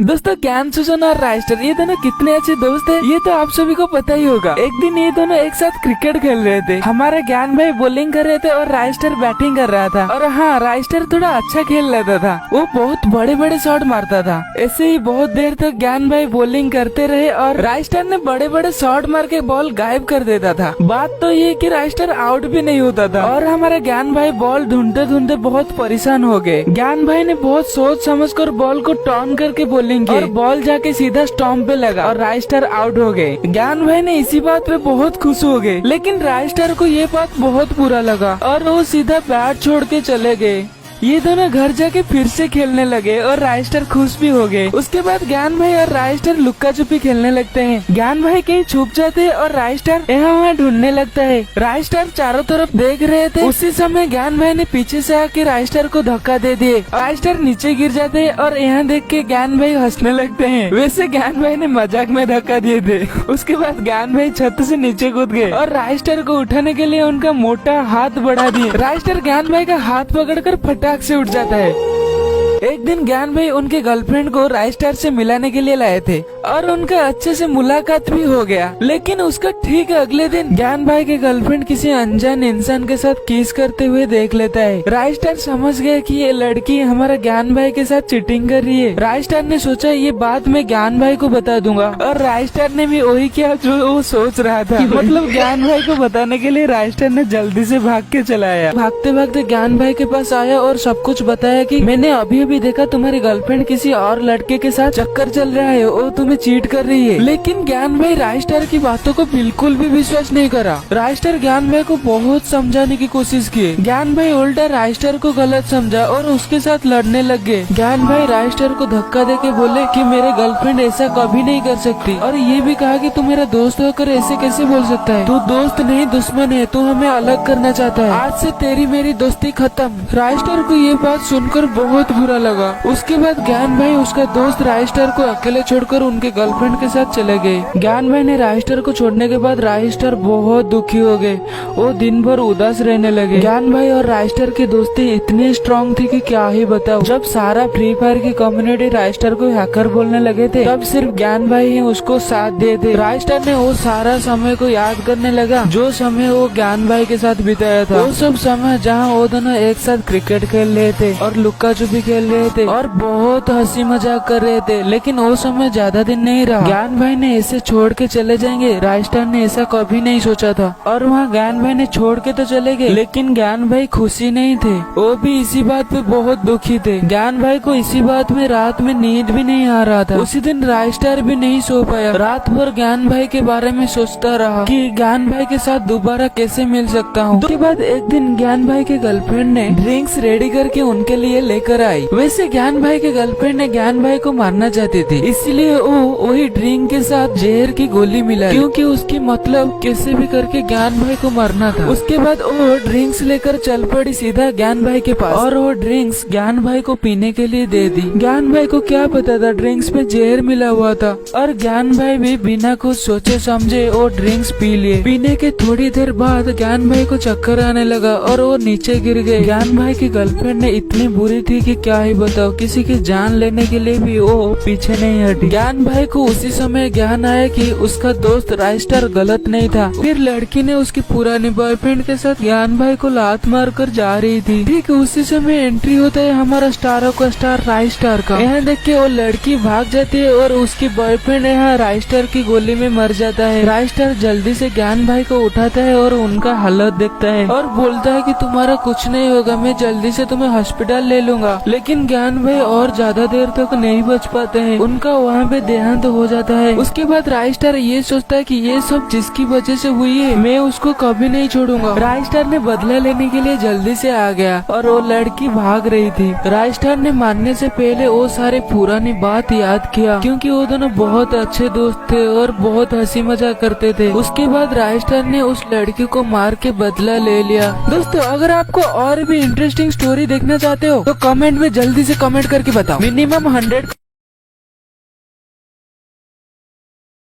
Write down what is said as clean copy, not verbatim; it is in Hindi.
दोस्तों ज्ञान सुजन और राइस्टर ये दोनों कितने अच्छे दोस्त हैं ये तो आप सभी को पता ही होगा। एक दिन ये दोनों एक साथ क्रिकेट खेल रहे थे। हमारा ज्ञान भाई बॉलिंग कर रहे थे और राइस्टर बैटिंग कर रहा था। और हाँ, राइस्टर थोड़ा अच्छा खेल लेता था, वो बहुत बड़े बड़े शॉट मारता था। ऐसे ही बहुत देर तक ज्ञान भाई बॉलिंग करते रहे और राइस्टर ने बड़े बड़े शॉट मार के बॉल गायब कर देता था। बात तो ये कि राइस्टर आउट भी नहीं होता था और हमारा ज्ञान भाई बॉल ढूंढते ढूंढते बहुत परेशान हो गए। ज्ञान भाई ने बहुत सोच समझ कर बॉल को टर्न करके बॉलिंग की और बॉल जाके सीधा स्टंप पे लगा और राइस्टर आउट हो गए। ज्ञान भाई ने इसी बात पे बहुत खुश हो गए, लेकिन राइस्टर को ये बात बहुत बुरा लगा और वो सीधा बैट छोड़ के चले गए। ये दोनों घर जाके फिर से खेलने लगे और राइस्टर खुश भी हो गए। उसके बाद ज्ञान भाई और राइस्टर लुक्का छुपी खेलने लगते हैं। ज्ञान भाई कहीं छुप जाते हैं और राइस्टर यहाँ वहाँ ढूंढने लगता है। राइस्टर चारों तरफ देख रहे थे, उसी समय ज्ञान भाई ने पीछे से आके राइस्टर को धक्का दे दिए। राइस्टर नीचे गिर जाते हैं और यहाँ देख के ज्ञान भाई हंसने लगते हैं। वैसे ज्ञान भाई ने मजाक में धक्का दिए थे। उसके बाद ज्ञान भाई छत से नीचे कूद गए और राइस्टर को उठाने के लिए उनका मोटा हाथ बढ़ा दिए। राइस्टर ज्ञान भाई का हाथ पकड़कर फटाक से उठ जाता है। एक दिन ज्ञान भाई उनके गर्लफ्रेंड को राइस्टर से मिलाने के लिए लाए थे और उनका अच्छे से मुलाकात भी हो गया। लेकिन उसका ठीक अगले दिन ज्ञान भाई के गर्लफ्रेंड किसी अनजान इंसान के साथ किस करते हुए देख लेता है। राइस्टर समझ गया कि ये लड़की हमारा ज्ञान भाई के साथ चीटिंग कर रही है। राइस्टर ने सोचा ये बात मैं ज्ञान भाई को बता दूंगा और राइस्टर ने भी वही किया जो वो सोच रहा था। मतलब ज्ञान भाई को बताने के लिए राइस्टर ने जल्दी से भाग के चला आया। भागते भागते ज्ञान भाई के पास आया और सब कुछ बताया कि मैंने अभी देखा तुम्हारी गर्लफ्रेंड किसी और लड़के के साथ चक्कर चल रहा है, वो तुम्हें चीट कर रही है। लेकिन ज्ञान भाई राइस्टर की बातों को बिल्कुल भी विश्वास नहीं करा। राइस्टर ज्ञान भाई को बहुत समझाने की कोशिश की। ज्ञान भाई उल्टा राइस्टर को गलत समझा और उसके साथ लड़ने लग गए। ज्ञान भाई राइस्टर को धक्का देके बोले कि मेरे गर्लफ्रेंड ऐसा कभी नहीं कर सकती और ये भी कहा कि तू मेरा दोस्त होकर ऐसे कैसे बोल सकता है, तू दोस्त नहीं दुश्मन है, तू हमें अलग करना चाहता है, आज से तेरी मेरी दोस्ती खत्म। राइस्टर को ये बात सुनकर बहुत बुरा लगा। उसके बाद ज्ञान भाई उसका दोस्त राइस्टर को अकेले छोड़कर उनके गर्लफ्रेंड के साथ चले गए। ज्ञान भाई ने राइस्टर को छोड़ने के बाद राइस्टर बहुत दुखी हो गए, वो दिन भर उदास रहने लगे। ज्ञान भाई और राइस्टर की दोस्ती इतनी स्ट्रांग थी कि क्या ही बताओ। जब सारा फ्री फायर की कम्युनिटी राइस्टर को हैकर बोलने लगे थे, तब सिर्फ ज्ञान भाई ही उसको साथ दिए थे। राइस्टर ने वो सारा समय को याद करने लगा जो समय वो ज्ञान भाई के साथ बिताया था। वो सब समय जहाँ वो दोनों एक साथ क्रिकेट खेल रहे थे और लुक्का छुपी खेल रहे थे और बहुत हंसी मजाक कर रहे थे। लेकिन वो समय ज्यादा दिन नहीं रहा। ज्ञान भाई ने ऐसे छोड़ के चले जाएंगे, राइस्टर ने ऐसा कभी नहीं सोचा था। और वहाँ ज्ञान भाई ने छोड़ के तो चले गए, लेकिन ज्ञान भाई खुशी नहीं थे, वो भी इसी बात पे बहुत दुखी थे। ज्ञान भाई को इसी बात में रात में नींद भी नहीं आ रहा था। उसी दिन राइस्टर भी नहीं सो पाया, रात भर ज्ञान भाई के बारे में सोचता रहा कि ज्ञान भाई के साथ दोबारा कैसे मिल सकता हूँ। उसके बाद एक दिन ज्ञान भाई के गर्लफ्रेंड ने ड्रिंक्स रेडी करके उनके लिए लेकर आई। वैसे ज्ञान भाई के गर्लफ्रेंड ने ज्ञान भाई को मारना चाहती थी, इसलिए वो वही ड्रिंक के साथ जहर की गोली मिला, क्योंकि उसकी मतलब कैसे भी करके ज्ञान भाई को मारना था। उसके बाद वो ड्रिंक्स लेकर चल पड़ी सीधा ज्ञान भाई के पास और वो ड्रिंक्स ज्ञान भाई को पीने के लिए दे दी। ज्ञान भाई को क्या पता था ड्रिंक्स में जहर मिला हुआ था और ज्ञान भाई भी बिना कुछ सोचे समझे वो ड्रिंक्स पी लिए। पीने के थोड़ी देर बाद ज्ञान भाई को चक्कर आने लगा और वो नीचे गिर गए। ज्ञान भाई की गर्लफ्रेंड ने इतनी बुरी थी कि क्या ही बताओ, किसी की जान लेने के लिए भी वो पीछे नहीं हटी। ज्ञान भाई को उसी समय ज्ञान आया कि उसका दोस्त राइस्टर गलत नहीं था। फिर लड़की ने उसकी पुराने बॉयफ्रेंड के साथ ज्ञान भाई को लात मार कर जा रही थी। ठीक उसी समय एंट्री होता है हमारा स्टारों का स्टार राइस्टर का। यहाँ देख के वो लड़की भाग जाती है और उसकी बॉयफ्रेंड यहाँ राइस्टर की गोली में मर जाता है। राइस्टर जल्दी से ज्ञान भाई को उठाता है और उनका हालत देखता है और बोलता है कि तुम्हारा कुछ नहीं होगा, मैं जल्दी से तुम्हें हॉस्पिटल ले लूंगा। लेकिन ज्ञान भाई और ज्यादा देर तक नहीं बच पाते हैं, उनका वहाँ पे देहांत हो जाता है। उसके बाद राइस्टर ये सोचता है कि ये सब जिसकी वजह से हुई है, मैं उसको कभी नहीं छोड़ूंगा। राइस्टर ने बदला लेने के लिए जल्दी से आ गया और वो लड़की भाग रही थी। राइस्टर ने मारने से पहले वो सारे पुरानी बात याद किया, क्योंकि वो दोनों बहुत अच्छे दोस्त थे और बहुत हंसी मजाक करते थे। उसके बाद राइस्टर ने उस लड़की को मार के बदला ले लिया। दोस्तों अगर आपको और भी इंटरेस्टिंग स्टोरी देखना चाहते हो तो कमेंट में जल्दी से कमेंट करके बताओ। मिनिमम 100